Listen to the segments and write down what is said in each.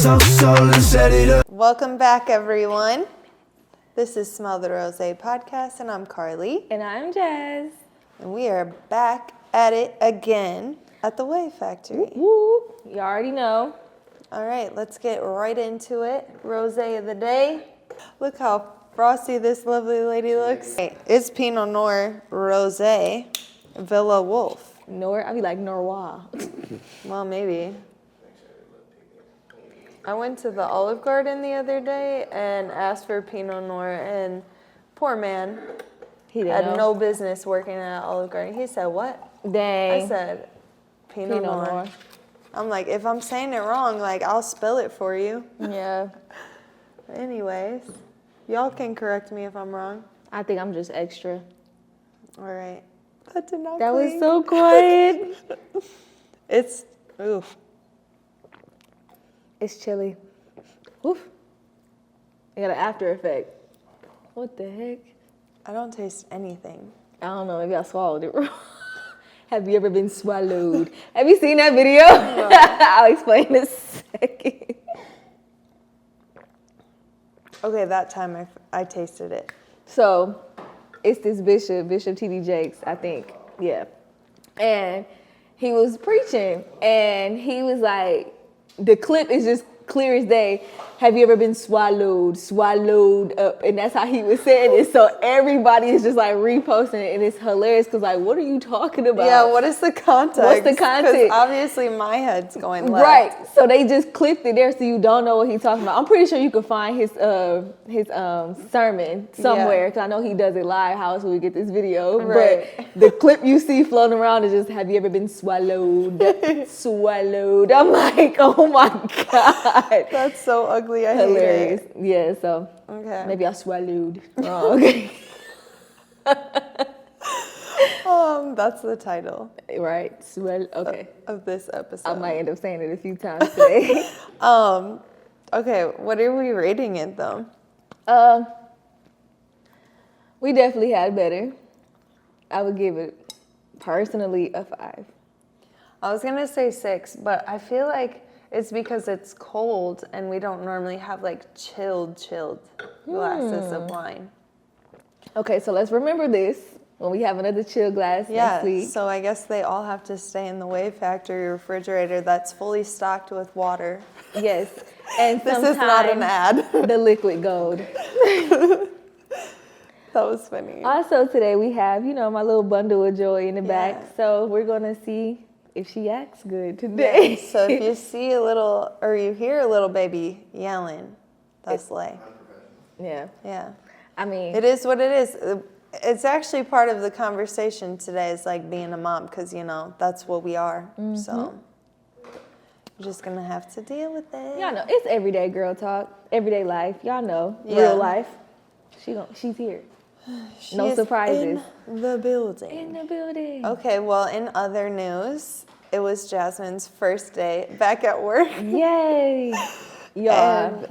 So let's set it up. Welcome back, everyone. This is Smell the Rosè podcast, and I'm Carly. And I'm Jas. And we are back at it again at the Wave Factory. Woo! You already know. All right, let's get right into it. Rosé of the day. Look how frosty this lovely lady looks. It's Pinot Noir Rosé Villa Wolf. I be like Norwa. Well, maybe. I went to the Olive Garden the other day and asked for Pinot Noir, and poor man had no business working at Olive Garden. He said, what? Dang. I said, Pinot Noir. I'm like, if I'm saying it wrong, like, I'll spell it for you. Yeah. Anyways, y'all can correct me if I'm wrong. I think I'm just extra. All right. That did not That clean. was so quiet. It's, oof. It's chilly. Oof. I got an after effect. What the heck? I don't taste anything. I don't know. Maybe I swallowed it wrong. Have you ever been swallowed? Have you seen that video? No. I'll explain in a second. Okay, that time I tasted it. So, it's this Bishop T.D. Jakes, I think. Yeah. And he was preaching, and he was like, the clip is just clear as day. Have you ever been swallowed up? And that's how he was saying it. So everybody is just like reposting it, and it's hilarious because like, what are you talking about? Yeah, what is the context? What's the context? Because obviously my head's going left. Right. So they just clipped it there so you don't know what he's talking about. I'm pretty sure you can find his sermon somewhere because I know he does it live. How else will we get this video? Right. But the clip you see floating around is just, have you ever been swallowed? Swallowed. I'm like, oh my God. That's so ugly. I Hilarious. hate it. Yeah, so maybe I swallowed wrong. Okay. That's the title. Right. Okay. Of this episode. I might end up saying it a few times today. Okay, what are we rating it though? We definitely had better. I would give it personally a 5. I was gonna say 6, but I feel like it's because it's cold and we don't normally have like chilled glasses of wine. Okay, so let's remember this when we have another chill glass next week. So I guess they all have to stay in the Wave Factory refrigerator that's fully stocked with water. Yes, and This is not an ad. The liquid gold. That was funny. Also today we have, my little bundle of joy in the back. So we're gonna see if she acts good today. Yeah, so if you see or you hear a little baby yelling, that's Lay. Yeah. Yeah. I mean, It is what it is. It's actually part of the conversation today is like being a mom because, that's what we are. Mm-hmm. So you're just going to have to deal with it. Y'all know, it's everyday girl talk, everyday life. Y'all know, real life. She's here. No surprises. In the building. In the building. Okay, well, in other news, it was Jasmine's first day back at work. Yay. Y'all.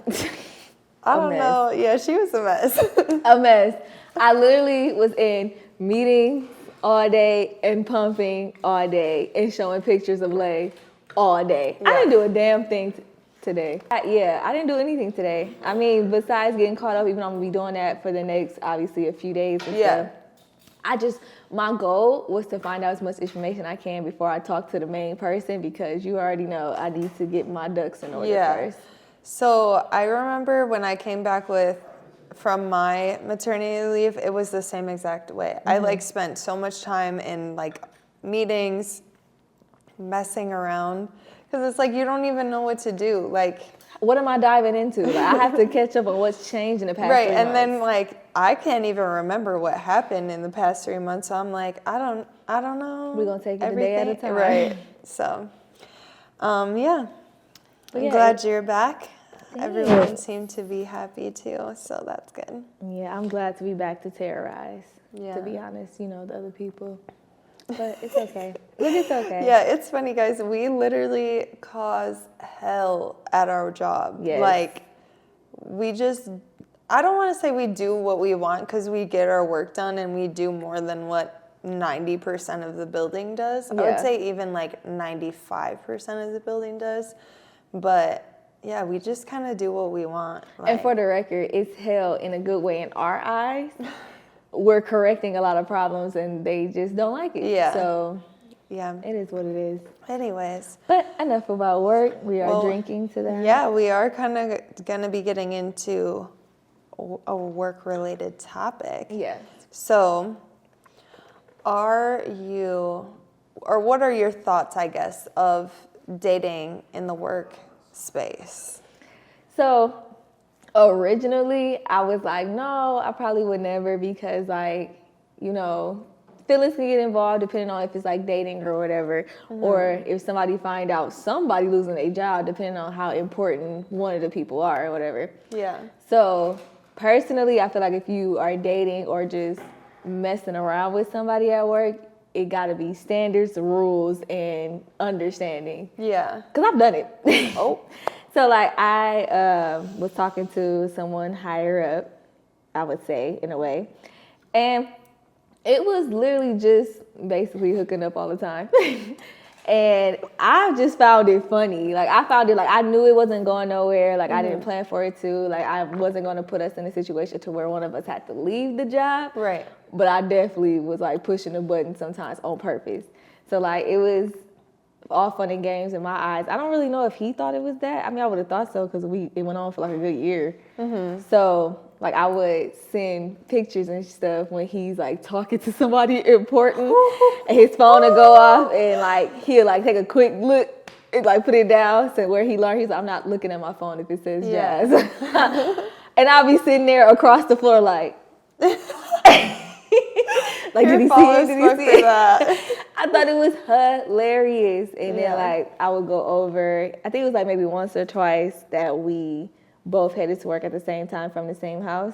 I don't know. Yeah, she was a mess. A mess. I literally was in meetings all day and pumping all day and showing pictures of Lay all day. Yeah. I didn't do a damn thing today. I didn't do anything today. I mean, besides getting caught up, even though I'm going to be doing that for the next, obviously, a few days and stuff. My goal was to find out as much information I can before I talk to the main person because you already know I need to get my ducks in order first. So I remember when I came back from my maternity leave, it was the same exact way. Mm-hmm. I spent so much time in meetings, messing around, because it's you don't even know what to do. What am I diving into? I have to catch up on what's changed in the past 3 months. Right, and then I can't even remember what happened in the past 3 months. So I'm I don't know. We're gonna take it a day at a time. Right. So, yeah. I'm glad you're back. Thanks. Everyone seemed to be happy too, so that's good. Yeah, I'm glad to be back to terrorize. Yeah. To be honest, the other people. But it's okay. It's okay. Yeah, it's funny, guys. We literally cause hell at our job. Yes. I don't want to say we do what we want because we get our work done and we do more than what 90% of the building does. Yeah. I would say even 95% of the building does. But yeah, we just kind of do what we want. And for the record, it's hell in a good way in our eyes. We're correcting a lot of problems and they just don't like it. Yeah. So yeah, it is what it is. anyways. But enough about work. We are drinking today. Yeah, we are kind of going to be getting into a work-related topic. Yes. So, what are your thoughts, I guess, of dating in the work space? So originally I was like, no, I probably would never because like, you know, feelings can get involved depending on if it's like dating or whatever, or if somebody find out somebody losing their job depending on how important one of the people are or whatever. Yeah. So personally, I feel like if you are dating or just messing around with somebody at work, it gotta be standards, rules, and understanding. Yeah. Cause I've done it. Oh. So like I was talking to someone higher up, I would say in a way, and it was literally just basically hooking up all the time. And I just found it funny. Like I found it like I knew it wasn't going nowhere. Like I didn't plan for it to. Like I wasn't going to put us in a situation to where one of us had to leave the job. Right. But I definitely was like pushing the button sometimes on purpose. So like it was all fun and games in my eyes. I don't really know if he thought it was that. I mean, I would have thought so because it went on for like a good year. So like I would send pictures and stuff when he's like talking to somebody important and his phone would go off and like he'll like take a quick look and like put it down. So where he learned, he's like, I'm not looking at my phone if it says Jazz. And I'll be sitting there across the floor like, like, did he see it? Did he see it? I thought it was hilarious. And then like I would go over, I think it was like maybe once or twice that we both headed to work at the same time from the same house.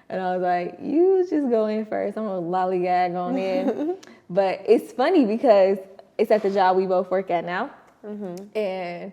And I was like, you just go in first. I'm going to lollygag on in. But it's funny because it's at the job we both work at now. And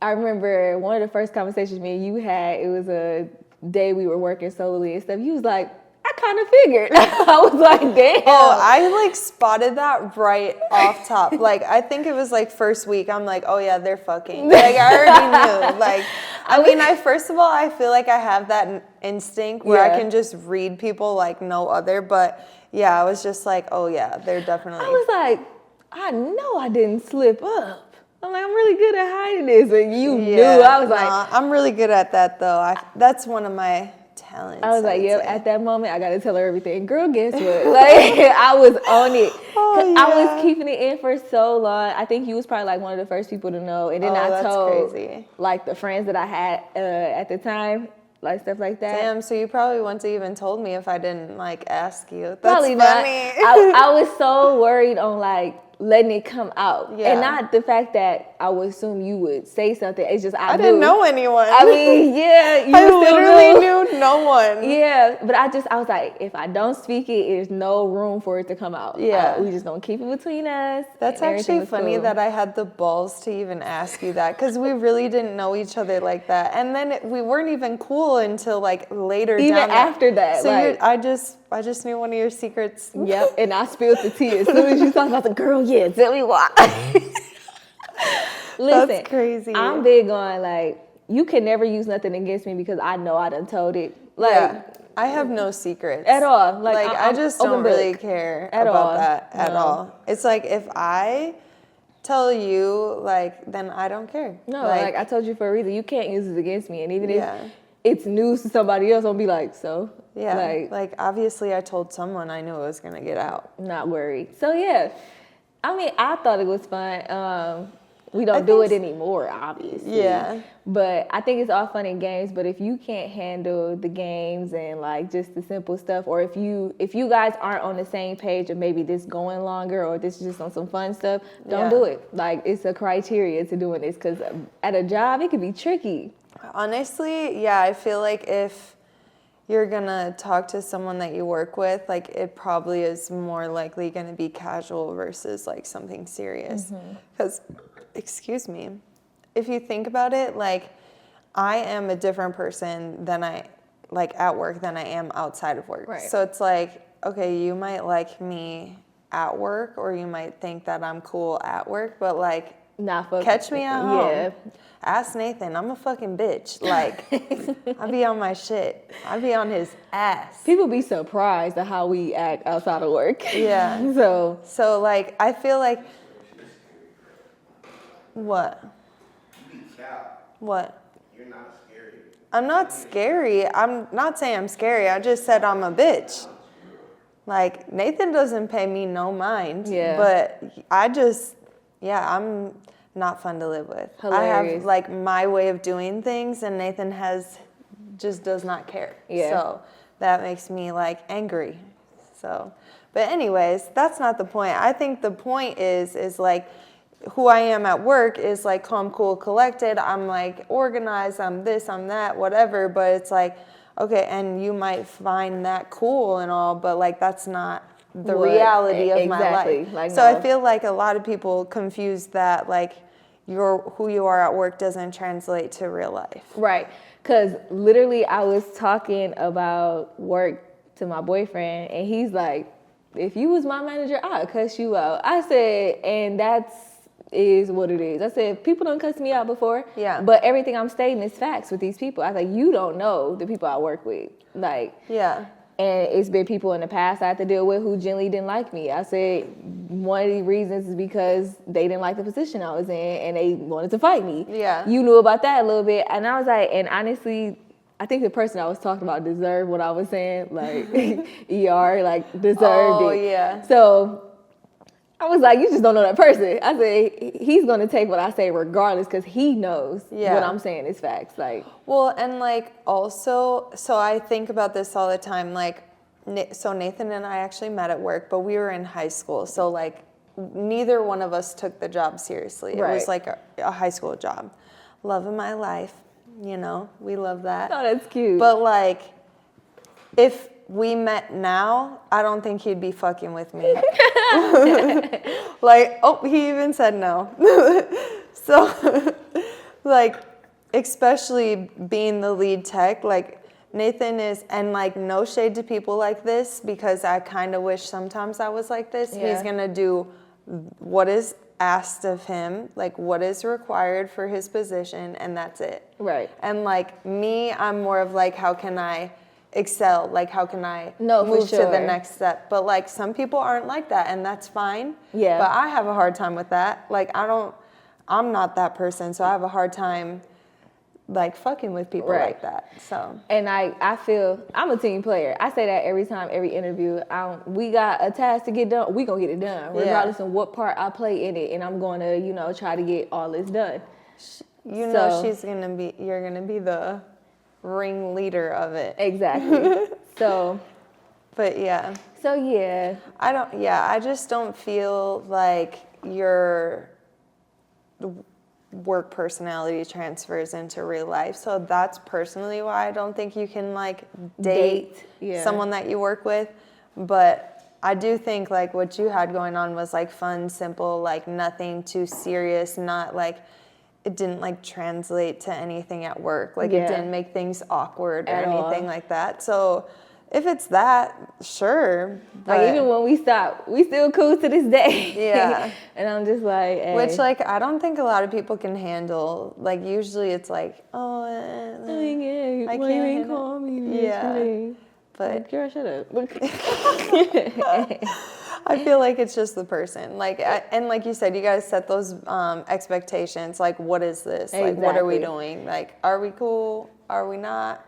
I remember one of the first conversations me and you had, it was a day we were working solely and stuff. You was like, I kind of figured. I was like, damn. Oh, I like spotted that right off top. Like, I think it was like first week. I'm like, oh yeah, they're fucking. Like, I already knew. Like, I mean, first of all, I feel like I have that instinct where I can just read people like no other. But yeah, I was just like, oh yeah, they're definitely. I was like, I know I didn't slip up. I'm like, I'm really good at hiding this. And you knew. I was like, I'm really good at that though. That's one of my talents. I was like, yep, at that moment, I got to tell her everything. Girl, guess what? Like, I was on it. I was keeping it in for so long. I think you was probably like one of the first people to know. And then I told like the friends that I had at the time, like stuff like that. Damn, so you probably wouldn't have even told me if I didn't like ask you. That's probably funny. Not. I was so worried on like letting it come out. And not the fact that I would assume you would say something. It's just I didn't know anyone. I mean, yeah. I literally knew no one. Yeah, but I was like, if I don't speak it, there's no room for it to come out. Yeah. We just gonna keep it between us. That's actually funny that I had the balls to even ask you that because we really didn't know each other like that. And then we weren't even cool until like later even down after that. So like, I just knew one of your secrets. Yep, and I spilled the tea as soon as you talked about the girl. Yeah, tell me why. Listen, that's crazy. I'm big on like you can never use nothing against me because I know I done told it. Like I have no secrets at all. Like I just don't really care about that at all. It's like if I tell you, like, then I don't care. No, like I told you for a reason. You can't use it against me, and even if it's news to somebody else, I'll be like, so. Yeah, like obviously I told someone I knew it was gonna get out. Not worried. So yeah, I mean I thought it was fun. We don't do it anymore, obviously. Yeah. But I think it's all fun and games. But if you can't handle the games and like just the simple stuff, or if you guys aren't on the same page of maybe this going longer or this is just on some fun stuff, don't do it. Like it's a criteria to doing this because at a job it could be tricky. Honestly, yeah, I feel like if you're gonna talk to someone that you work with, like it probably is more likely gonna be casual versus like something serious. Because, excuse me, if you think about it, like I am a different person than I like at work than I am outside of work. Right. So it's like, okay, you might like me at work or you might think that I'm cool at work, but like Not fuck. catch me at home. Yeah. Ask Nathan. I'm a fucking bitch. Like, I be on my shit. I be on his ass. People be surprised at how we act outside of work. Yeah. So like, I feel like. What? What? You're not scary. I'm not scary. I'm not saying I'm scary. I just said I'm a bitch. Like, Nathan doesn't pay me no mind. Yeah. But I just, I'm not fun to live with. Hilarious. I have, like, my way of doing things, and Nathan just does not care. Yeah. So that makes me, like, angry. So, but anyways, that's not the point. I think the point is like, who I am at work is like calm, cool, collected. I'm like organized. I'm this, I'm that, whatever. But it's like, okay, and you might find that cool and all, but like that's not the reality of my life. Like, so no. I feel like a lot of people confuse that like who you are at work doesn't translate to real life. Right. Because literally I was talking about work to my boyfriend, and he's like, if you was my manager, I'd cuss you out. I said, and is what it is. I said, people don't cuss me out before. Yeah. But everything I'm stating is facts with these people. I was like, you don't know the people I work with. Like, Yeah. and it's been people in the past I had to deal with who generally didn't like me. I said, one of the reasons is because they didn't like the position I was in and they wanted to fight me. Yeah. You knew about that a little bit. And I was like, and honestly, I think the person I was talking about deserved what I was saying. Like, ER, like, deserved it. Oh, yeah. So I was like, you just don't know that person. I said, he's going to take what I say regardless because he knows what I'm saying is facts. Like, well, and like also, so I think about this all the time. Like, so Nathan and I actually met at work, but we were in high school. So like neither one of us took the job seriously. It was like a high school job. Love of my life, you know, we love that. oh, that's cute. But like, if we met now, I don't think he'd be fucking with me. Like, oh, he even said no. So, like, especially being the lead tech, like, Nathan is, and like, no shade to people like this, because I kind of wish sometimes I was like this. Yeah. He's going to do what is asked of him, like what is required for his position, and that's it. Right. And like me, I'm more of like, how can I excel? Like, how can I for move to sure. the next step? But like, some people aren't like that, and that's fine. Yeah. But I have a hard time with that. Like, I'm not that person, so I have a hard time like fucking with people like that. So. And I feel I'm a team player. I say that every time, every interview. We got a task to get done. We gonna get it done, regardless of what part I play in it. And I'm gonna, try to get all this done. You know, you're gonna be the ringleader of it. Exactly. So. But yeah. So yeah. I just don't feel like your work personality transfers into real life. So that's personally why I don't think you can like date someone that you work with. But I do think like what you had going on was like fun, simple, like nothing too serious, not like it didn't like translate to anything at work. Like it didn't make things awkward or anything like that. So if it's that, sure. Like even when we stop, we still cool to this day. Yeah. And I'm just like, hey. Which like I don't think a lot of people can handle. Like usually it's like, I why you ain't call me yesterday? But like, girl, shut up. I feel like it's just the person. Like and like you said, you guys set those expectations. Like, what is this? Exactly. Like, what are we doing? Like, are we cool? Are we not?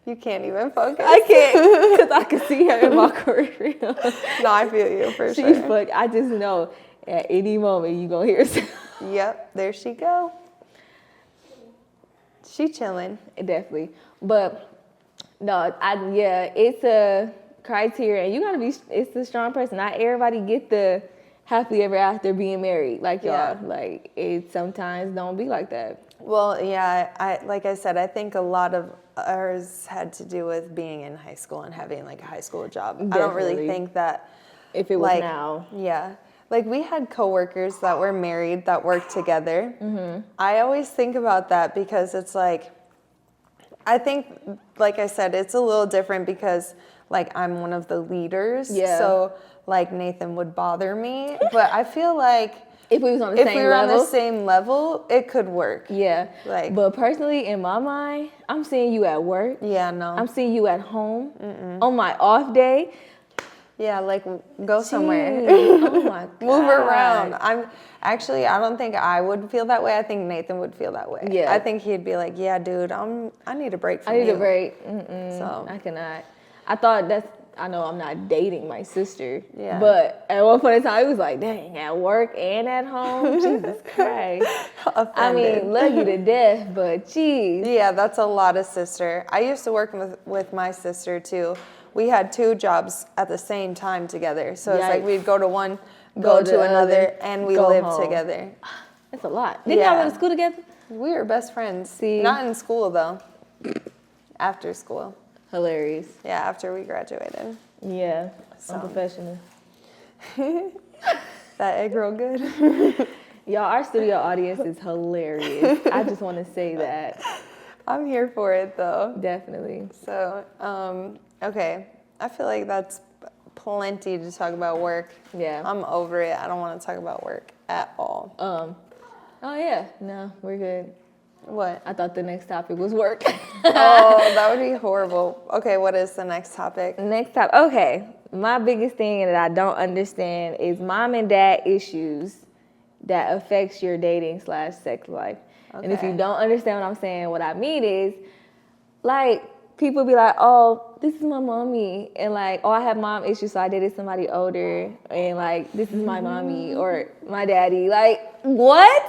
You can't even focus. I can't, because I can see her in my career. No, I feel you for sure. But I just know at any moment you gonna hear something. Yep, there she go. She chilling. Definitely. But no, it's a criteria, and you gotta be. It's a strong person. Not everybody get the happily ever after being married like y'all. Yeah. Like it sometimes don't be like that. Well, yeah, I like I said, I think a lot of ours had to do with being in high school and having like a high school job. Definitely. I don't really think that if it was like, now. Yeah. Like we had coworkers that were married that worked together. Mm-hmm. I always think about that because it's like, I think, like I said, it's a little different because like I'm one of the leaders. Yeah. So like Nathan would bother me. But I feel like If we was on the if same we were level. on the same level, it could work. Yeah. Like, but personally, in my mind, I'm seeing you at work. yeah, no. I'm seeing you at home. On my off day. Yeah, like go somewhere. Oh my God. Move around. I don't think I would feel that way. I think Nathan would feel that way. Yeah. I think he'd be like, yeah, dude, I need a break from you. I need a break. So I cannot. I know I'm not dating my sister. Yeah. But at one point in time, it was like, dang, at work and at home? Jesus Christ. offended. I mean, love you to death, but geez. Yeah, that's a lot of sister. I used to work with my sister too. We had 2 jobs at the same time together. So it's like Yikes. we'd go to one, go to another, and we go lived home. together. That's a lot. Didn't y'all go to school together? We were best friends. See? Not in school though. After school. Hilarious. Yeah, after we graduated. Yeah. So. Unprofessional. That egg roll good? Y'all, our studio audience is hilarious. I just want to say that. I'm here for it though. Definitely. So, okay. I feel like that's plenty to talk about work. Yeah. I'm over it. I don't want to talk about work at all. Oh yeah. No, we're good. What? I thought the next topic was work. Oh, that would be horrible. Okay, what is the next topic? Next topic. Okay. My biggest thing that I don't understand is mom and dad issues that affects your dating / sex life. And if you Okay. don't understand what I'm saying, what I mean is, like, people be like, oh, this is my mommy. And like, oh, I have mom issues, so I dated somebody older. And like, this is my mommy or my daddy. Like, what?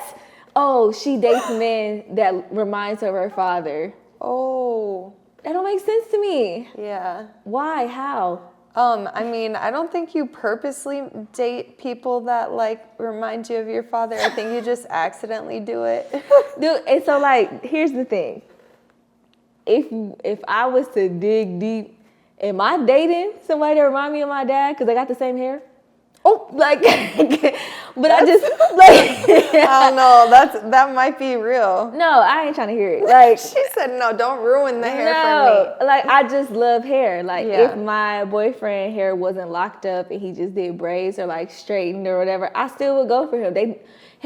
Oh, she dates men that reminds her of her father. Oh, That don't make sense to me. yeah. Why? How? I mean, I don't think you purposely date people that like remind you of your father. I think you just accidentally do it. Dude, and so like, here's the thing. If I was to dig deep, am I dating somebody that remind me of my dad because I got the same hair? Oh, like, but I just like. I don't know. That might be real. No, I ain't trying to hear it. Like, She said, "No, don't ruin the hair no, for me." like I just love hair. Like Yeah. if my boyfriend hair wasn't locked up and he just did braids or like straightened or whatever, I still would go for him. Him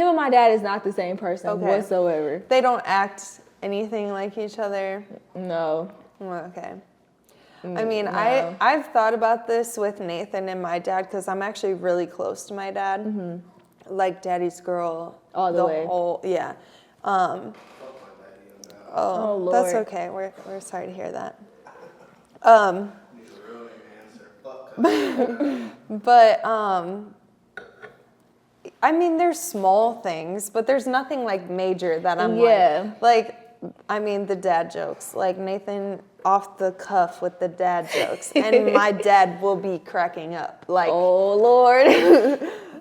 and my dad is not the same person Okay. whatsoever. They don't act anything like each other. No. Okay. I mean, no. I've thought about this with Nathan and my dad because I'm actually really close to my dad. Like daddy's girl. All the way. Whole, yeah. Oh, Lord. That's okay. We're sorry to hear that. But I mean, there's small things, but there's nothing like major that I'm like, I mean, the dad jokes, like Nathan off the cuff with the dad jokes, and my dad will be cracking up, like, Oh Lord.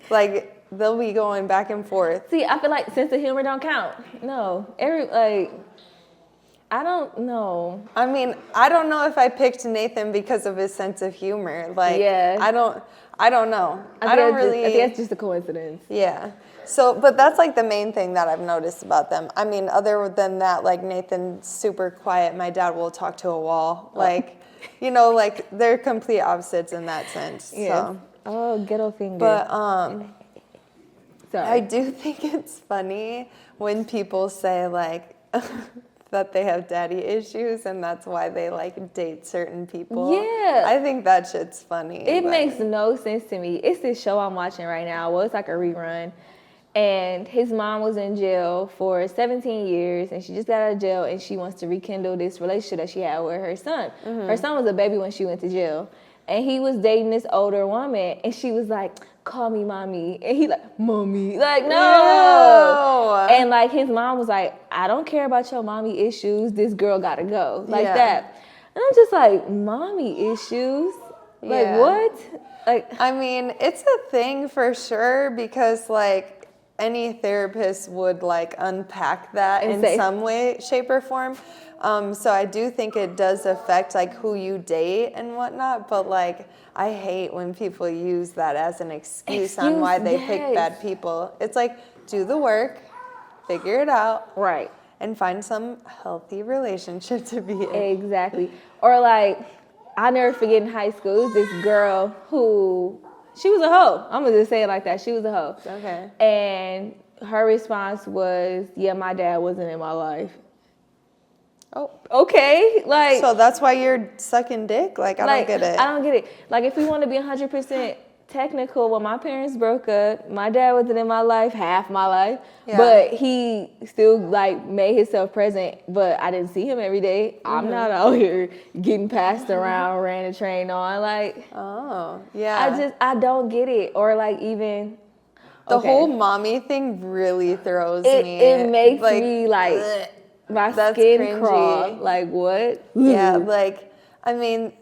like they'll be going back and forth. See, I feel like sense of humor don't count. No. I don't know. I mean, I don't know if I picked Nathan because of his sense of humor. Like, Yeah. I don't know. I don't really. I think that's just a coincidence. Yeah. So, but that's like the main thing that I've noticed about them. I mean, other than that, like Nathan's super quiet. My dad will talk to a wall. Like, you know, like they're complete opposites in that sense. Yes. So, Oh, ghetto finger. but Sorry. I do think it's funny when people say like that they have daddy issues and that's why they like date certain people. Yeah. I think that shit's funny. It but- makes no sense to me. It's this show I'm watching right now. Well, it's like a rerun. And his mom was in jail for 17 years, and she just got out of jail, and she wants to rekindle this relationship that she had with her son. Her son was a baby when she went to jail. And he was dating this older woman, and she was like, call me mommy. And he like, mommy. Like, no. Ew. And like his mom was like, I don't care about your mommy issues. This girl gotta go. Like Yeah. that. And I'm just like, mommy issues? Like, Yeah. what? Like, I mean, it's a thing for sure because like any therapist would like unpack that And in say- some way, shape, or form. So I do think it does affect like who you date and whatnot. But like, I hate when people use that as an excuse on why they pick yes. bad people. It's like, do the work, figure it out, right. and find some healthy relationship to be in. Exactly. Or like, I'll never forget in high school, it was this girl who She was a hoe. I'm gonna just say it like that. She was a hoe. Okay. And her response was, yeah, my dad wasn't in my life. Oh. Okay, like. So that's why you're sucking dick? Like, I don't get it. I don't get it. Like, if we want to be 100% technical, when my parents broke up, my dad wasn't in my life, half my life, but he still, like, made himself present, but I didn't see him every day. I'm not out here getting passed around, ran a train on, like. Oh, yeah. I don't get it. Or, like, even. The whole mommy thing really throws me. It makes me, like. Ugh. My skin cringy. crawl. Like, what? Yeah, like, I mean,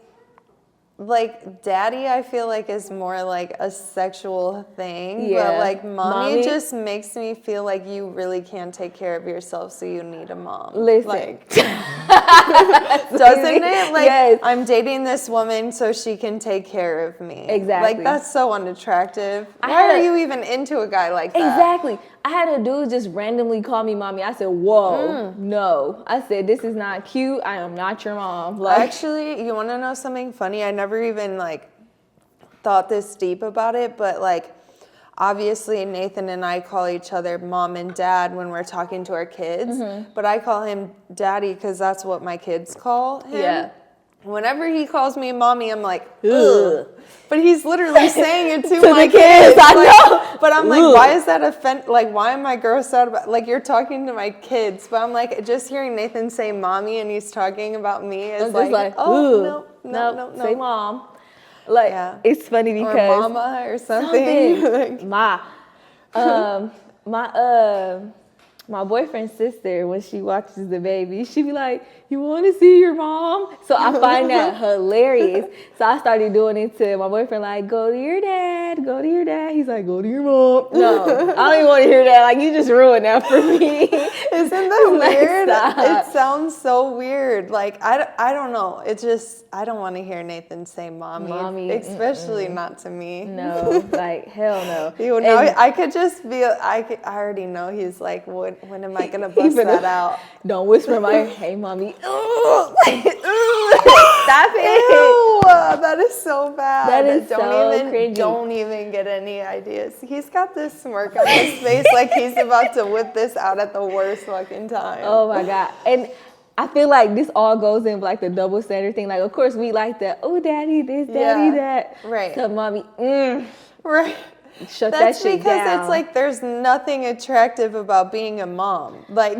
like, daddy, I feel like is more like a sexual thing. Yeah. But, like, mommy just makes me feel like you really can't take care of yourself, so you need a mom. Listen. Like, doesn't it? Like, yes. I'm dating this woman so she can take care of me. Exactly. Like, that's so unattractive. Why are you even into a guy like that? Exactly. I had a dude just randomly call me mommy. I said, whoa, no. I said, this is not cute. I am not your mom. Like, actually, you want to know something funny? I never even, like, thought this deep about it, but, like, obviously Nathan and I call each other mom and dad when we're talking to our kids, but I call him daddy because that's what my kids call him. Yeah. Whenever he calls me mommy, I'm like, ugh. But he's literally saying it to my kids. I know. But I'm like, why is that like, why am I grossed out about, like, you're talking to my kids, but I'm like, just hearing Nathan say mommy and he's talking about me is like, oh, no, say mom. Like, it's funny because. Or mama or something. Like, my boyfriend's sister, when she watches the baby, she be like, you want to see your mom? So I find that hilarious. So I started doing it to my boyfriend, like, go to your dad, go to your dad. He's like, go to your mom. No, I don't even want to hear that. Like, you just ruined that for me. Isn't that weird? It sounds so weird. Like, I don't know. It's just, I don't want to hear Nathan say mommy especially not to me. No, like, hell no. You know, I could just be, I already know he's like, when am I going to bust that out? Don't whisper in my ear, hey, mommy. Stop it. Ew, that is so bad. That is cringy. Don't even get any ideas. He's got this smirk on his face like he's about to whip this out at the worst fucking time. Oh, my God. And I feel like this all goes in like the double standard thing. Like, of course, we like the, oh, daddy this, daddy that. Right. So, mommy, Right. Shut that shit down. That's because it's like there's nothing attractive about being a mom. Like,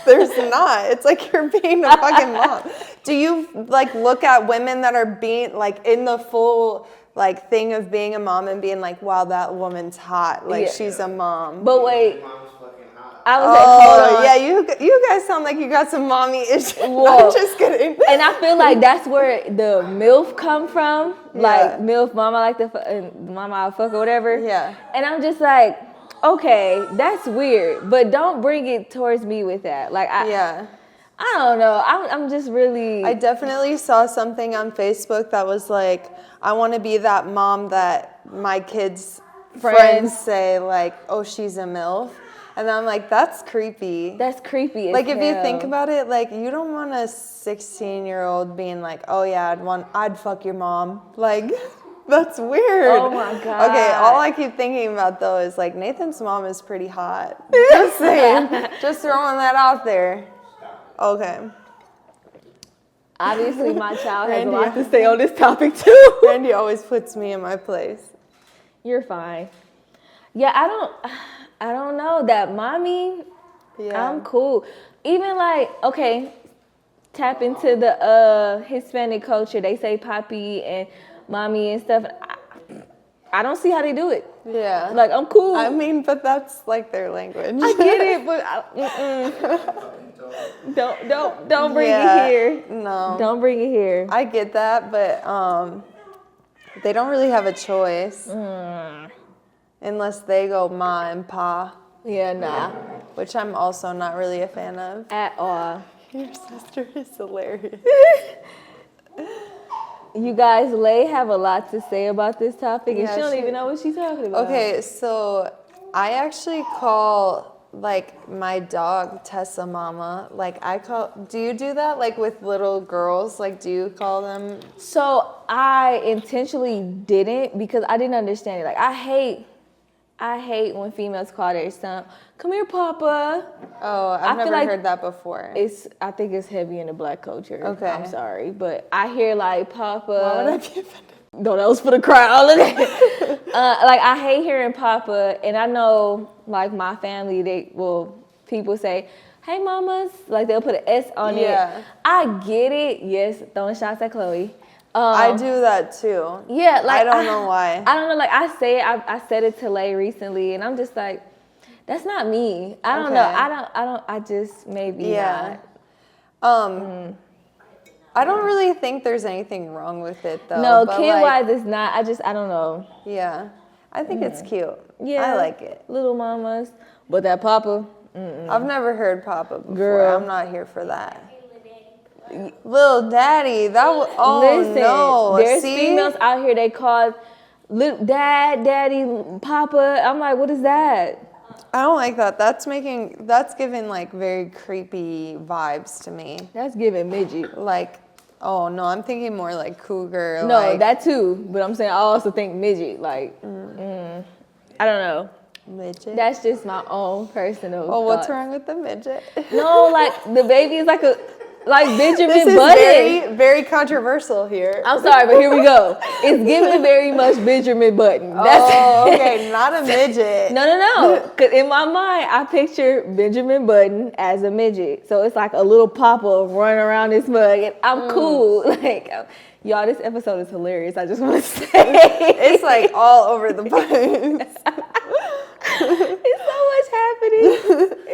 there's not. It's like you're being a fucking mom. Do you, like, look at women that are being, like, in the full, like, thing of being a mom and being like, wow, that woman's hot. Like, she's a mom. But wait. I was like, hold on. Yeah, you guys sound like you got some mommy issues. I'm just kidding. And I feel like that's where the MILF come from. Like, MILF, mama like the mama I'll fuck or whatever. Yeah. And I'm just like, okay, that's weird. But don't bring it towards me with that. Like, I don't know. I'm just really. I definitely saw something on Facebook that was like, I want to be that mom that my kids' friends say, like, oh, she's a MILF. And I'm like, that's creepy. That's creepy as like, if hell. you think about it, like, you don't want a 16-year-old being like, oh, yeah, I'd fuck your mom. Like, that's weird. Oh, my God. Okay, all I keep thinking about, though, is, like, Nathan's mom is pretty hot. Just saying. Just throwing that out there. Okay. Obviously, my child has a lot to say on this topic, too. Randy always puts me in my place. You're fine. Yeah, I don't know, that mommy, I'm cool. Even like, okay, tap into the Hispanic culture. They say papi and mommy and stuff. I don't see how they do it. Yeah. Like, I'm cool. I mean, but that's like their language. I get it, but don't bring it here. No. Don't bring it here. I get that, but they don't really have a choice. Unless they go ma and pa. Yeah, nah. Which I'm also not really a fan of. At all. Your sister is hilarious. You guys, Lay have a lot to say about this topic, and she don't even know what she's talking about. Okay, so I actually call like my dog Tessa Mama. Like do you do that like with little girls? Like do you call them? So I intentionally didn't because I didn't understand it. Like I hate when females call their son, "Come here, Papa." Oh, I've never heard that before. I think it's heavy in the Black culture. Okay. I'm sorry, but I hear like Papa. Why would I be offended? No, that was for the crowd. Like I hate hearing Papa, and I know like my family, people say, "Hey, mamas," like they'll put an S on it. I get it. Yes, throwing shots at Chloe. I do that too. Yeah, like I don't know why. I don't know. Like I said it to Lay recently, and I'm just like, that's not me. I don't know. I just maybe not. I don't really think there's anything wrong with it though. No, kid-wise, it's not. I don't know. Yeah, I think it's cute. Yeah, I like it. Little mamas, but that Papa. I've never heard Papa before. Girl. I'm not here for that. Little daddy, Listen, no. There's See? females out here they call little dad, daddy, Papa. I'm like, what is that? I don't like that. That's giving like very creepy vibes to me. That's giving midget. Like, oh no, I'm thinking more like cougar. No, like, that too. But I'm saying I also think midget. Like, I don't know. midget. That's just my own personal. Oh, what's thoughts. wrong with the midget? No, like the baby is like Benjamin This is Button. very, very controversial here. I'm sorry, but here we go. It's giving very much Benjamin Button. Okay, not a midget. No. Because in my mind, I picture Benjamin Button as a midget. So it's like a little Papa running around this mug, and I'm cool. Like, y'all, this episode is hilarious. I just want to say. It's like all over the place. It's so much happening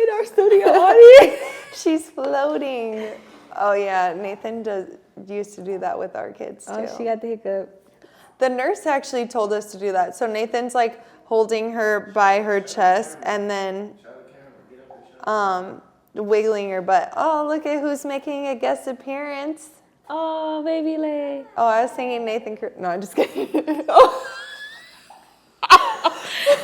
in our studio audience. She's floating. Oh yeah, Nathan used to do that with our kids too. Oh, she got the hiccup. The nurse actually told us to do that. So Nathan's like holding her by her chest and then wiggling her butt. Oh, look at who's making a guest appearance. Oh, baby leg. Oh, I was singing Nathan. No, I'm just kidding.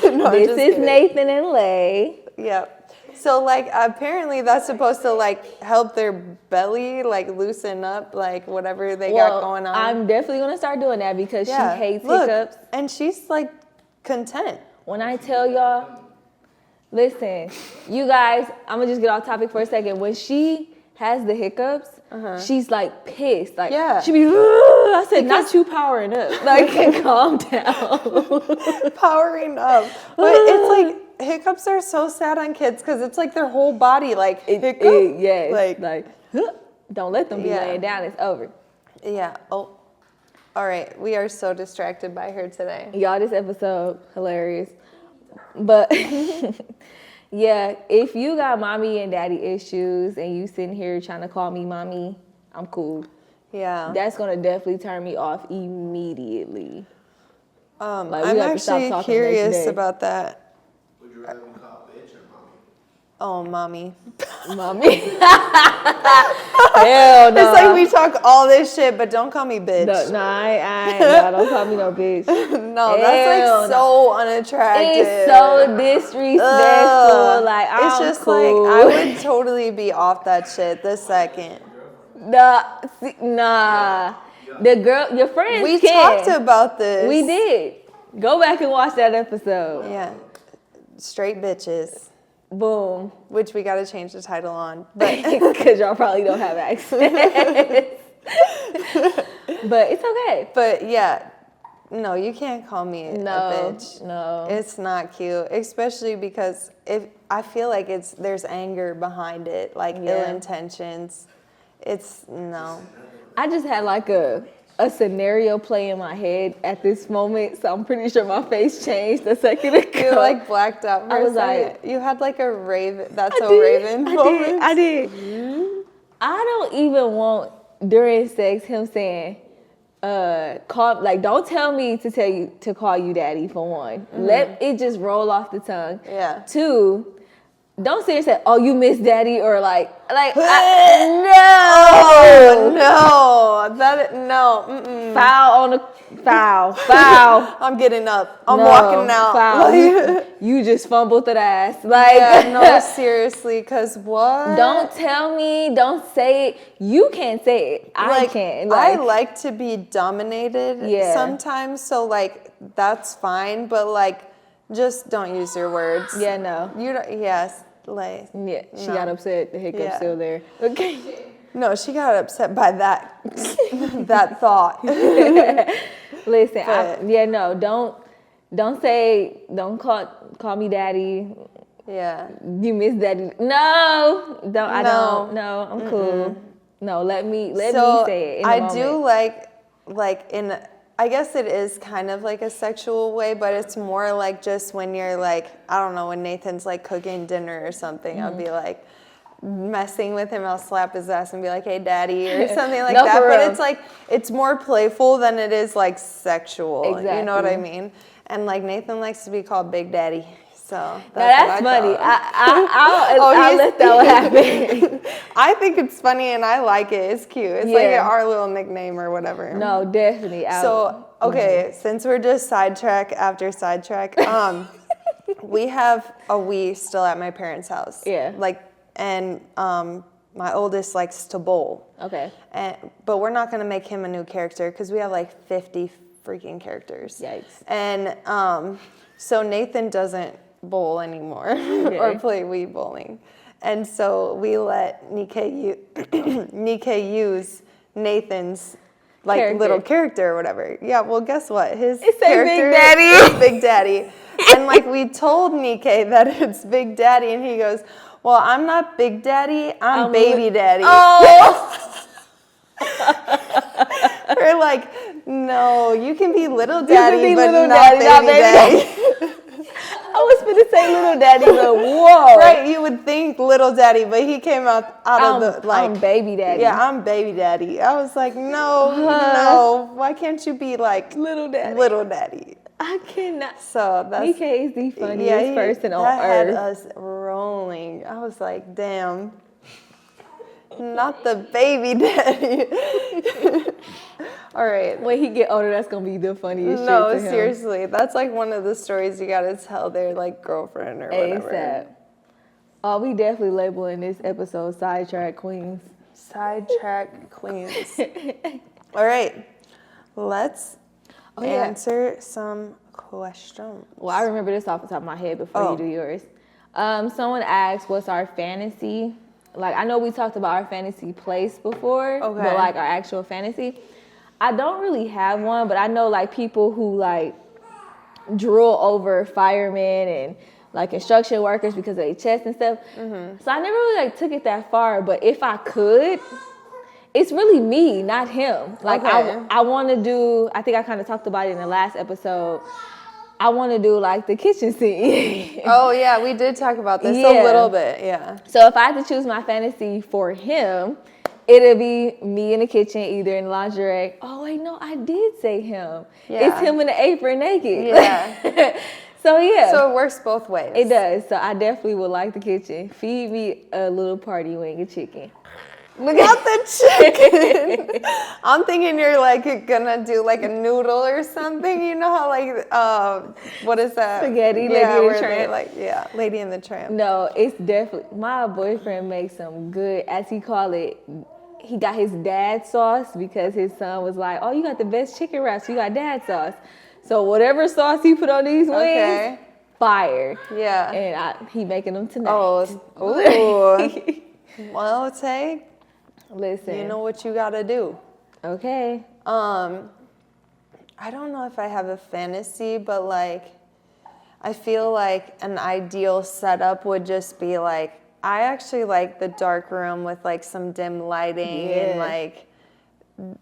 No, this is kidding. Nathan and Lay. Yep. So like apparently that's supposed to like help their belly like loosen up like whatever they got going on. I'm definitely gonna start doing that because she hates hiccups. And she's like content. When I tell y'all, listen, you guys, I'm gonna just get off topic for a second. When she has the hiccups, she's like pissed. Like she be I said, not you powering up. Like calm down. Powering up. But it's like hiccups are so sad on kids because it's like their whole body like hiccup. Like don't let them be laying down. It's over. Yeah. Oh. All right. We are so distracted by her today. Y'all, this episode hilarious. But yeah, if you got mommy and daddy issues and you sitting here trying to call me mommy, I'm cool. Yeah. That's gonna definitely turn me off immediately. I'm actually curious about that. Would you rather be called bitch or mommy? Oh, mommy. Mommy. Hell no. It's like we talk all this shit, but don't call me bitch. No, don't call me no bitch. No, that's like so unattractive. It's so disrespectful. Like, it's just cool. Like, I would totally be off that shit the second. Nah. The girl, your friends We can. talked about this. We did. Go back and watch that episode. Yeah. Straight bitches. Boom. Which we got to change the title on. But Because y'all probably don't have access. But it's okay. But yeah, no, you can't call me a bitch. No. It's not cute, especially because I feel like there's anger behind it, like ill intentions. No. I just had like a scenario play in my head at this moment, so I'm pretty sure my face changed a second ago. You like blacked out for I was a second. like, you had like a Raven, Raven moment. I did. I don't even want during sex him saying, don't tell me to call you daddy for one. Let it just roll off the tongue. Yeah. 2, don't sit and say, oh, you miss daddy, or no. No. Foul Foul. I'm getting up. I'm No, walking out. Foul. Like, You just fumbled that ass. Like, yeah, no, seriously, because what? don't tell me, don't say it. You can't say it. I can't. I like to be dominated Yeah. sometimes, so like that's fine, but like just don't use your words. Yeah, no. You don't, yes, like Yeah, she no. got upset. The hiccup's Yeah. still there. Okay. No, she got upset by that that thought. Listen, But- don't call me daddy. Yeah. You miss daddy. No, don't. I No. don't. No, I'm cool. No, let me say it. In the I moment. do like in, I guess it is kind of like a sexual way, but it's more like just when you're like, I don't know, when Nathan's like cooking dinner or something, I'll be like messing with him, I'll slap his ass and be like, hey daddy, or something like No, that. for But real. it's like, it's more playful than it is like sexual. You know what I Exactly. mean? And like Nathan likes to be called Big Daddy. So Now what that's I funny. call him. I'll he's- let that one happen. I think it's funny and I like it. It's cute. It's like Yeah. our little nickname or whatever. No, definitely. So, okay, since we're just sidetrack after sidetrack, we have a Wii still at my parents' house. Yeah. Like, and my oldest likes to bowl. Okay. But we're not going to make him a new character because we have like 50 freaking characters. Yikes. And so Nathan doesn't bowl anymore or play Wii bowling. And so we let Nikkei use Nathan's like little character or whatever. Yeah, well, guess what? His character Big Daddy. is Big Daddy. And like we told Nikkei that it's Big Daddy, and he goes, well, I'm not Big Daddy, I'm Baby Daddy. Oh. We're like, no, you can be Little Daddy, be but Little not Daddy, not Baby Baby Daddy. I was gonna say little daddy, but whoa. Right, you would think Little Daddy, but he came out of the like. I'm baby daddy. Yeah, I'm Baby Daddy. I was like, no, why can't you be like Little daddy. Little Daddy? I cannot. So that's Nikkei is the funniest person on that earth. had us rolling. I was like, damn, not the Baby Daddy. All right. When he get older, that's gonna be the funniest shit No, to him. seriously, that's like one of the stories you gotta tell their like girlfriend or whatever. ASAP. Oh, we definitely labeling this episode Sidetrack Queens. Sidetrack Queens. All right, let's answer some questions. Well, I remember this off the top of my head before you do yours. Someone asked, what's our fantasy? Like, I know we talked about our fantasy place before, but like our actual fantasy. I don't really have one, but I know like people who like drool over firemen and like construction workers because of their chest and stuff. Mm-hmm. So I never really like took it that far, but if I could, it's really me, not him. Like I want to do, I think I kind of talked about it in the last episode. I want to do like the kitchen scene. Oh yeah, we did talk about this Yeah. a little bit. Yeah. So if I had to choose my fantasy for him, it'll be me in the kitchen, either in lingerie. Oh wait, no, I did say him. Yeah. It's him in the apron naked. Yeah. So yeah. So it works both ways. It does. So I definitely would like the kitchen. Feed me a little party wing of chicken. Look at the chicken. I'm thinking you're like gonna do like a noodle or something. You know how like what is that? Spaghetti, Lady in the Tramp. Lady in the Tramp. No, it's definitely, my boyfriend makes some good, as he call it, he got his dad sauce because his son was like, oh, you got the best chicken wraps, you got dad sauce. So whatever sauce he put on these wings, fire. Yeah. And he making them tonight. Oh, ooh. Well, Tay, Listen. you know what you gotta do. Okay. I don't know if I have a fantasy, but like, I feel like an ideal setup would just be like, I actually like the dark room with like some dim lighting and like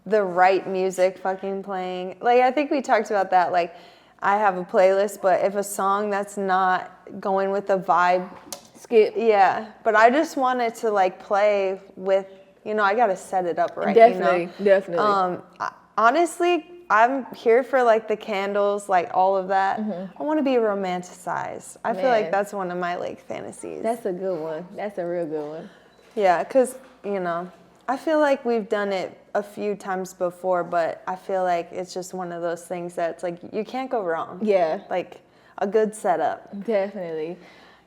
the right music fucking playing. Like, I think we talked about that. Like, I have a playlist, but if a song that's not going with the vibe, skip. yeah. But I just want it to like play with, you know, I gotta set it up right. Definitely, you know? definitely. Honestly, I'm here for like the candles, like all of that. I want to be romanticized. I feel like that's one of my like fantasies. That's a good one. That's a real good one. Yeah, because, you know, I feel like we've done it a few times before, but I feel like it's just one of those things that's like you can't go wrong. Yeah. Like a good setup. Definitely.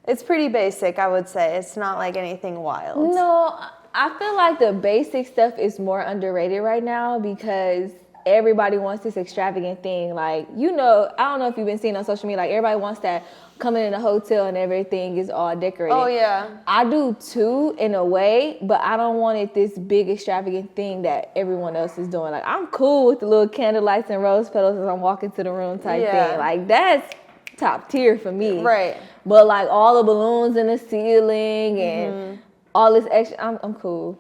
It's pretty basic, I would say. It's not like anything wild. No, I feel like the basic stuff is more underrated right now because everybody wants this extravagant thing. Like, you know, I don't know if you've been seeing on social media, like everybody wants that coming in a hotel and everything is all decorated. Oh, yeah. I do too, in a way, but I don't want it this big extravagant thing that everyone else is doing. Like, I'm cool with the little candle lights and rose petals as I'm walking to the room type thing. Like, that's top tier for me. Right. But like all the balloons in the ceiling and all this extra, I'm cool.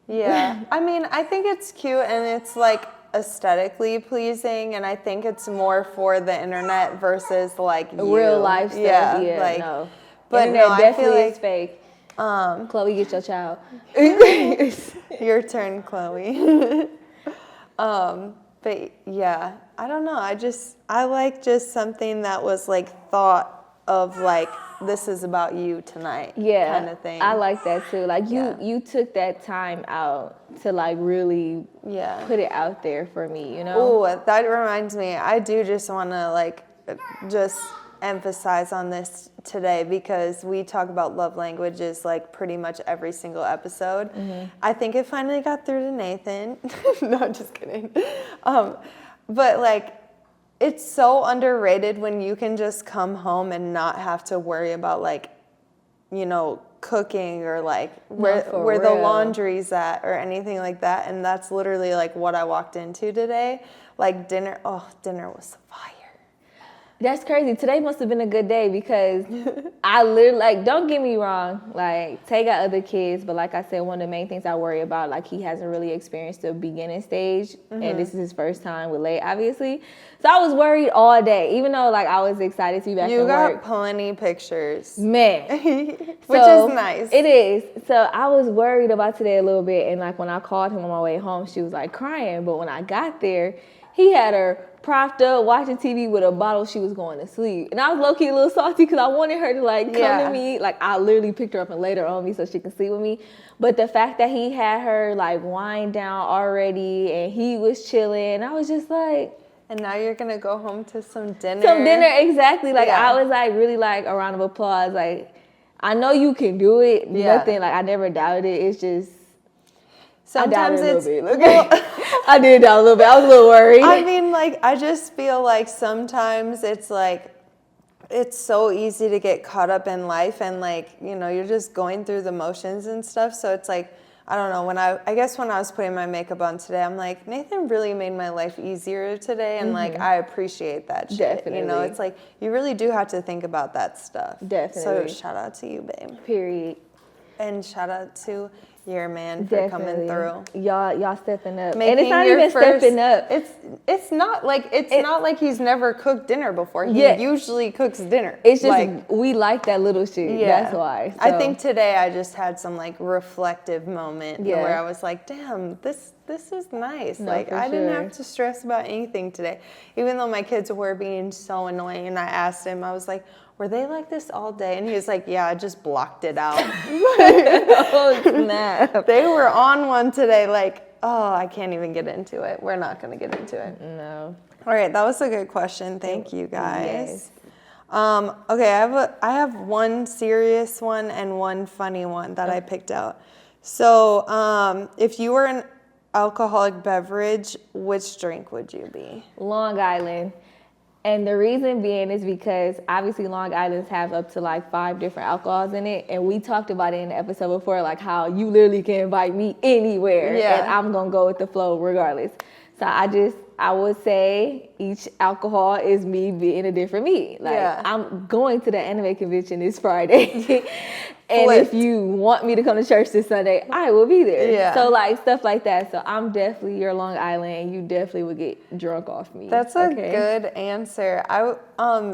Yeah. I mean, I think it's cute and it's like aesthetically pleasing, and I think it's more for the internet versus like real life stuff. Yeah, like, no. But internet no, I definitely feel like is fake. Chloe, get your child. your turn, Chloe. But yeah, I don't know. I like just something that was like thought of, like this is about you tonight. Yeah, kind of thing. I like that too. Like you took that time out to like really put it out there for me. You know. Oh, that reminds me. I do just want to like just emphasize on this today because we talk about love languages like pretty much every single episode. I think it finally got through to Nathan. No, I'm just kidding. But like it's so underrated when you can just come home and not have to worry about like, you know, cooking or like where the laundry's at or anything like that. And that's literally like what I walked into today. Like dinner was fire. That's crazy. Today must have been a good day because I literally, like, don't get me wrong, like, Tay got other kids, but like I said, one of the main things I worry about, like, he hasn't really experienced the beginning stage, and this is his first time with Lay, obviously. So I was worried all day, even though, like, I was excited to be back You at got work. plenty pictures. Man. Which is nice. It is. So I was worried about today a little bit, and, like, when I called him on my way home, she was, like, crying, but when I got there, he had her propped up watching TV with a bottle. She was going to sleep. And I was low-key a little salty because I wanted her to like come to me. Like I literally picked her up and laid her on me so she could sleep with me. But the fact that he had her like wind down already and he was chilling, I was just like... And now you're going to go home to some dinner. Exactly. Like I was like really like a round of applause. Like I know you can do it. Nothing, like I never doubted it. It's just... Sometimes it's... I did doubt a little bit. I was a little worried. I mean, like, I just feel like sometimes it's like, it's so easy to get caught up in life and like, you know, you're just going through the motions and stuff. So it's like, I don't know, I guess when I was putting my makeup on today, I'm like, Nathan really made my life easier today. And like, I appreciate that shit. Definitely. You know, it's like, you really do have to think about that stuff. Definitely. So shout out to you, babe. Period. And shout out to your man for coming through. Y'all stepping up. Making and it's not even stepping up. It's not like he's never cooked dinner before. He usually cooks dinner. It's just like, we like that little shit. Yeah. That's why. So. I think today I just had some like reflective moment where I was like, damn, this is nice. No, like I didn't have to stress about anything today. Even though my kids were being so annoying and I asked him, I was like, were they like this all day? And he was like, yeah, I just blocked it out. Oh, snap. They were on one today, like, oh, I can't even get into it. We're not going to get into it. No. All right, that was a good question. Thank you, guys. Yes. Okay, I have one serious one and one funny one that I picked out. So if you were an alcoholic beverage, which drink would you be? Long Island. And the reason being is because obviously Long Islands have up to like 5 different alcohols in it. And we talked about it in the episode before, like how you literally can invite me anywhere and I'm going to go with the flow regardless. So I would say each alcohol is me being a different me. Like I'm going to the anime convention this Friday. And if you want me to come to church this Sunday, I will be there. Yeah. So like stuff like that. So I'm definitely your Long Island, and you definitely would get drunk off me. That's a good answer.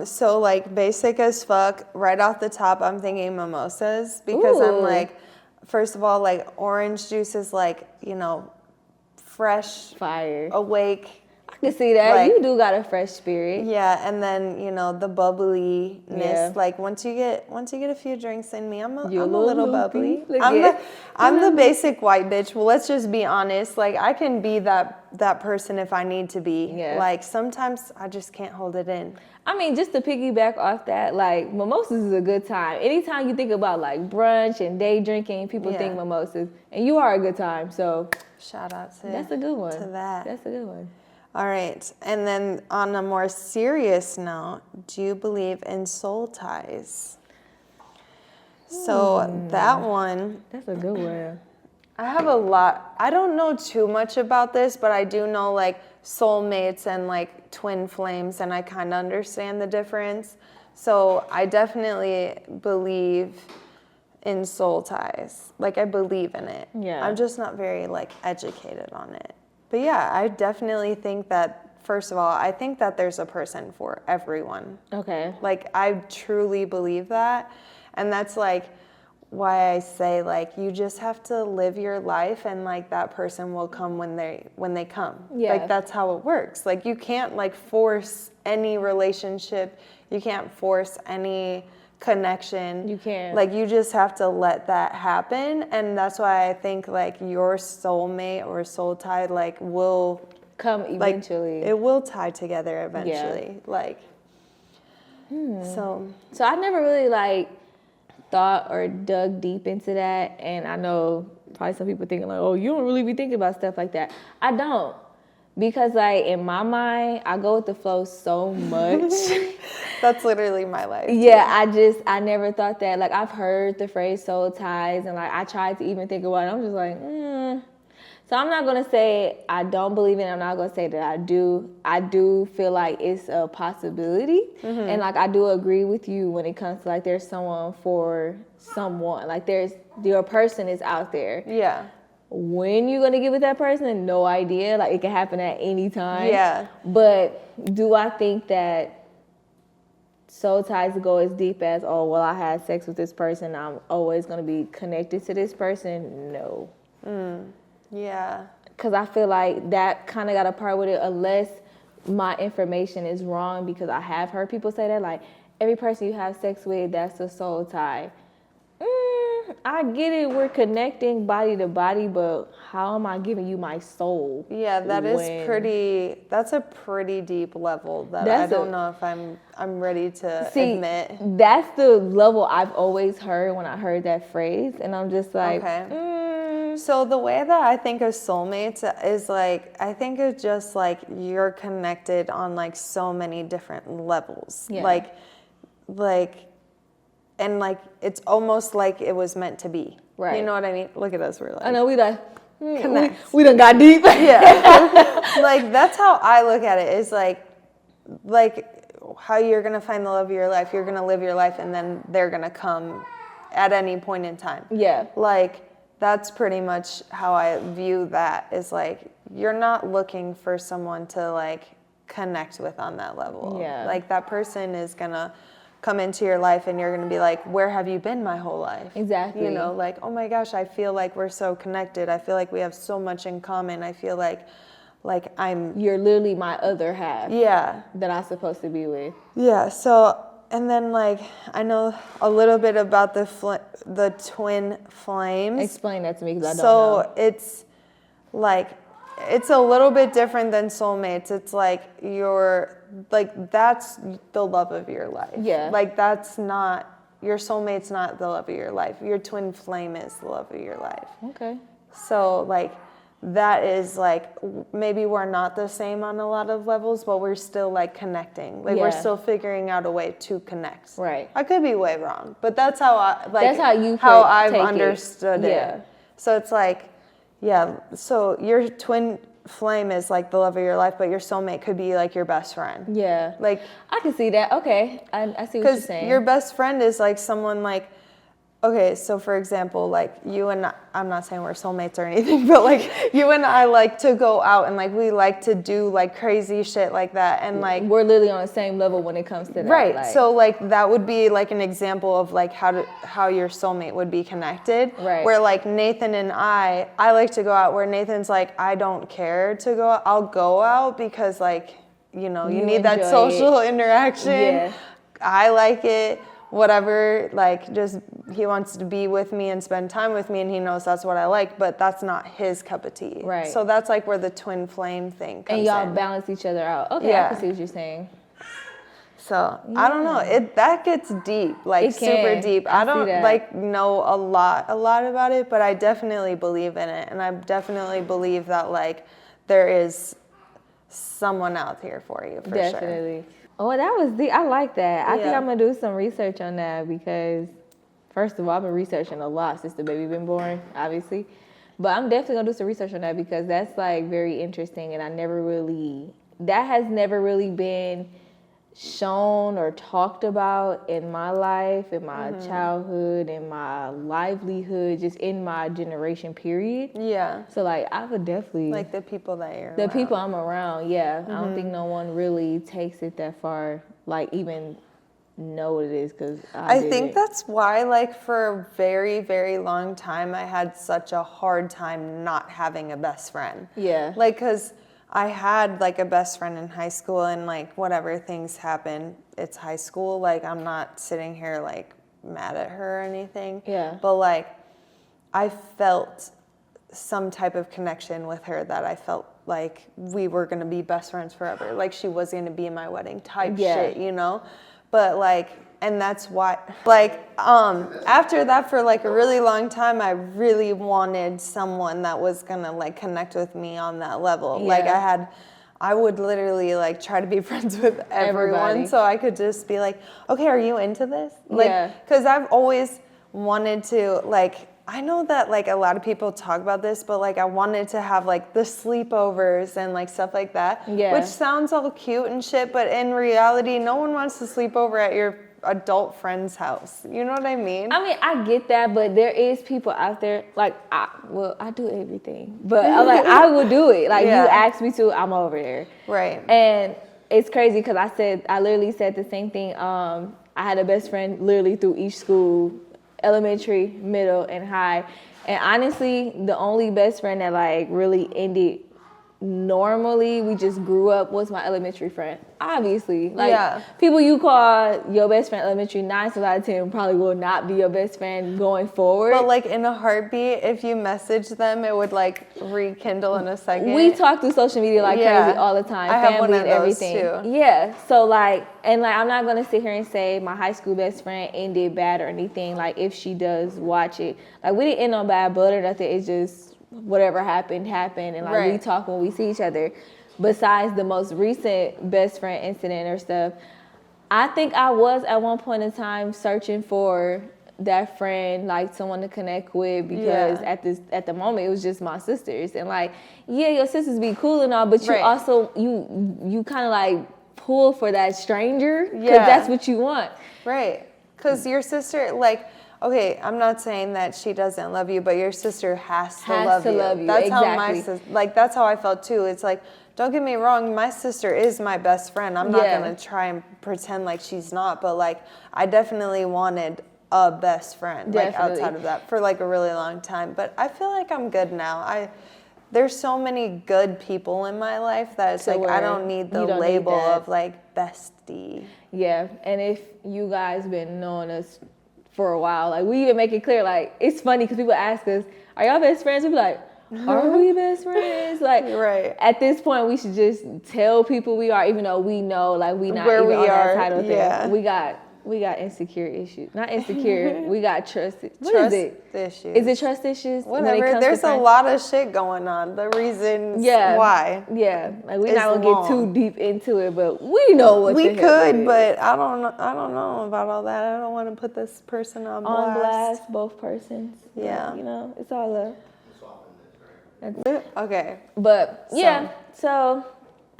So like basic as fuck. Right off the top, I'm thinking mimosas because I'm like, first of all, like orange juice is like, you know, fresh, fire, awake. can see that. Like, You do got a fresh spirit. Yeah, and then the bubbliness. Yeah. Like once you get a few drinks in me, I'm a You're a little little bubbly. loopy. I'm the basic white bitch. Well, let's just be honest. Like I can be that person if I need to be. Yeah. Like sometimes I just can't hold it in. I mean, just to piggyback off that, like mimosas is a good time. Anytime you think about like brunch and day drinking, people think mimosas, and you are a good time. So shout out to that's a good one. To that. That's a good one. All right, and then on a more serious note, do you believe in soul ties? So that one, That's a good one. I have a lot. I don't know too much about this, but I do know like soulmates and like twin flames, and I kind of understand the difference. So I definitely believe in soul ties. Like I believe in it. Yeah. I'm just not very like educated on it. But yeah, I definitely think that, first of all, I think that there's a person for everyone. Okay. Like I truly believe that. And that's like why I say like you just have to live your life, and like that person will come when they come. Yeah. Like that's how it works. Like you can't like force any relationship. You can't force any connection. You can't. Like you just have to let that happen, and that's why I think like your soulmate or soul tie like will come eventually. Like, it will tie together eventually. Yeah. Like so I never really like thought or dug deep into that, and I know probably some people thinking like, oh, you don't really be thinking about stuff like that. I don't. Because like in my mind, I go with the flow so much. That's literally my life. Yeah, I never thought that. Like I've heard the phrase soul ties, and like I tried to even think about it. I'm just like, So I'm not gonna say I don't believe in it. I'm not gonna say that I do. I do feel like it's a possibility, and like I do agree with you when it comes to like there's someone for someone. Like your person is out there. Yeah. When you're gonna get with that person, no idea. Like it can happen at any time. Yeah. But do I think that soul ties go as deep as, oh, well, I had sex with this person, I'm always gonna be connected to this person? No. Yeah. Because I feel like that kind of got a part with it, unless my information is wrong, because I have heard people say that, like, every person you have sex with, that's a soul tie. I get it, we're connecting body to body, but how am I giving you my soul? Yeah, that's a pretty deep level that I don't know if I'm ready to admit. That's the level I've always heard when I heard that phrase, and I'm just like, okay. So the way that I think of soulmates is like, I think it's just like you're connected on like so many different levels. Yeah. And like it's almost like it was meant to be. Right. You know what I mean? Look at us, we're like, I know we like connect. we done got deep. Yeah. Like that's how I look at it. Is like how you're gonna find the love of your life. You're gonna live your life, and then they're gonna come at any point in time. Yeah. Like that's pretty much how I view that. Is like you're not looking for someone to like connect with on that level. Yeah. Like that person is gonna come into your life, and you're going to be like, where have you been my whole life? Exactly. You know, like, oh my gosh, I feel like we're so connected. I feel like we have so much in common. I feel like you're literally my other half. Yeah. That I'm supposed to be with. Yeah. So, and then like, I know a little bit about the twin flames. Explain that to me, because I don't know. So it's like, it's a little bit different than soulmates. It's like that's the love of your life. Yeah. Like that's not, your soulmate's not the love of your life. Your twin flame is the love of your life. Okay. So like that is like, maybe we're not the same on a lot of levels, but we're still like connecting. Like we're still figuring out a way to connect. Right. I could be way wrong, but that's how I've understood it. Yeah. So it's like, yeah, so your twin flame is like the love of your life, but your soulmate could be like your best friend. Yeah. Like I can see that. Okay. I see what you're saying. Because your best friend is like someone like okay, so for example, like you and I'm not saying we're soulmates or anything, but like you and I like to go out and like we like to do like crazy shit like that, and like we're literally on the same level when it comes to that. Right. Like, so like that would be like an example of like how your soulmate would be connected. Right. Where like Nathan and I like to go out, where Nathan's like, I don't care to go out. I'll go out because like, you need that social interaction. Yeah. I like it. Whatever, like just he wants to be with me and spend time with me, and he knows that's what I like, but that's not his cup of tea. Right. So that's like where the twin flame thing comes in. And y'all balance each other out. Okay, Yeah. I can see what you're saying. So I don't know. That gets deep, like super deep. I don't like know a lot about it, but I definitely believe in it, and I definitely believe that like there is someone out here for you for sure. Definitely. Oh, that was deep. I like that. I think I'm gonna do some research on that because, first of all, I've been researching a lot since the baby been born, obviously. But I'm definitely gonna do some research on that because that's like very interesting, and that has never really been shown or talked about in my life, in my childhood, in my livelihood, just in my generation period. Yeah. So like I would definitely like the people that you're the around. people I'm around. Yeah, I don't think no one really takes it that far, like even know what it is, because I think that's why like for a very, very long time I had such a hard time not having a best friend. Yeah. Like because I had like a best friend in high school, and like whatever things happen, it's high school. Like I'm not sitting here like mad at her or anything. Yeah. But like I felt some type of connection with her that I felt like we were gonna be best friends forever. Like she was gonna be in my wedding type shit, But like, and that's why, like, after that for like a really long time, I really wanted someone that was gonna like connect with me on that level. Yeah. Like I would literally like try to be friends with everyone. Everybody. So I could just be like, okay, are you into this? Like, Yeah. cause I've always wanted to like, I know that like a lot of people talk about this, but like I wanted to have like the sleepovers and like stuff like that. Yeah. Which sounds all cute and shit, but in reality, no one wants to sleep over at your adult friend's house. You know what I mean? I mean, I get that, but there is people out there, like, I do everything. But I'm like, I will do it. Like, Yeah. you ask me to, I'm over there. Right. And it's crazy because I literally said the same thing. I had a best friend literally through each school, elementary, middle, and high. And honestly, the only best friend that like really ended normally, we just grew up, was my elementary friend. Obviously, like people you call your best friend elementary, 9 times out of 10 probably will not be your best friend going forward. But like in a heartbeat, if you message them, it would like rekindle in a second. We talk through social media like crazy all the time. I have one of and those everything. too. Yeah. So like, and like, I'm not gonna sit here and say my high school best friend ended bad or anything. Like if she does watch it, like we didn't end on bad blood or nothing. It's just whatever happened, and like we talk when we see each other. Besides the most recent best friend incident or stuff, I think I was at one point in time searching for that friend, like someone to connect with, because at the moment it was just my sisters, and like your sisters be cool and all, but you also you kind of like pull for that stranger because that's what you want, right? Because your sister, like, okay, I'm not saying that she doesn't love you, but your sister has to love you. That's how my sister, like, that's how I felt too. It's like, don't get me wrong, my sister is my best friend. I'm not gonna try and pretend like she's not, but like, I definitely wanted a best friend, like outside of that, for like a really long time. But I feel like I'm good now. There's so many good people in my life that it's like I don't need the label of like bestie. Yeah, and if you guys been knowing us for a while, like we even make it clear, like it's funny because people ask us, are y'all best friends? We be like, are we best friends? Like at this point we should just tell people we are, even though we know like we not where even we on are. That title thing. We got insecure issues. Not insecure. We got trust issues. Is it trust issues? Whatever. There's a lot of shit going on. The reasons why. Yeah. Like we're not gonna get too deep into it, but we know what we could, but I don't know about all that. I don't want to put this person on blast. On blast, both persons. Yeah. You know, it's all love. Okay. But yeah, so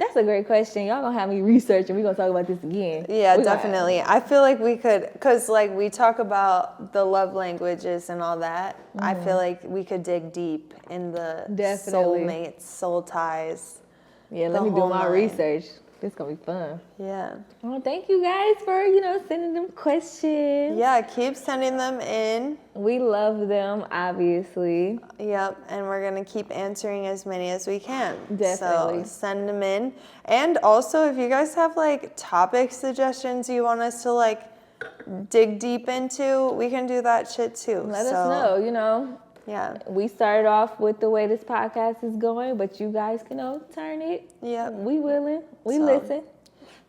That's a great question. Y'all gonna have me research and we're gonna talk about this again. Yeah, definitely. I feel like we could, because like we talk about the love languages and all that. I feel like we could dig deep in the soulmates, soul ties. Yeah, let me do my research. This gonna be fun. Yeah. Well, thank you guys for, sending them questions. Yeah, keep sending them in. We love them, obviously. Yep, and we're going to keep answering as many as we can. Definitely. So send them in. And also, if you guys have like topic suggestions you want us to like dig deep into, we can do that shit too. Let us know, Yeah. We started off with the way this podcast is going, but you guys can turn it. Yep. We willing. We listen.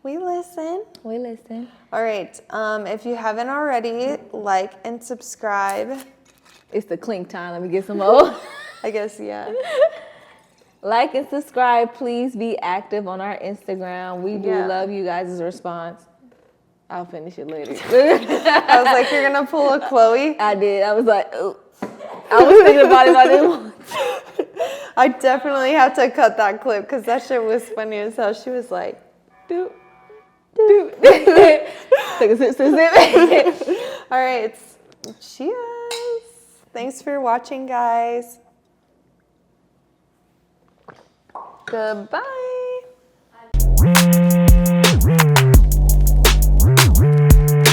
We listen. We listen. All right. If you haven't already, like and subscribe. It's the clink time. Let me get some more. I guess, yeah. Like and subscribe. Please be active on our Instagram. We do love you guys' response. I'll finish it later. I was like, you're going to pull a Chloe? I did. I was like, oh. I was thinking about it. I didn't want to. I definitely have to cut that clip because that shit was funny as hell. She was like, doop, doop. Take a sip, sip, sip. All right. Cheers. Thanks for watching, guys. Goodbye.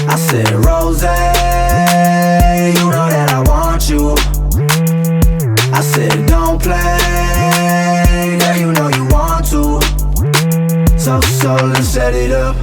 I said, Rosè, you know that I want you. I said, don't play, girl, you know you want to. So let's set it up.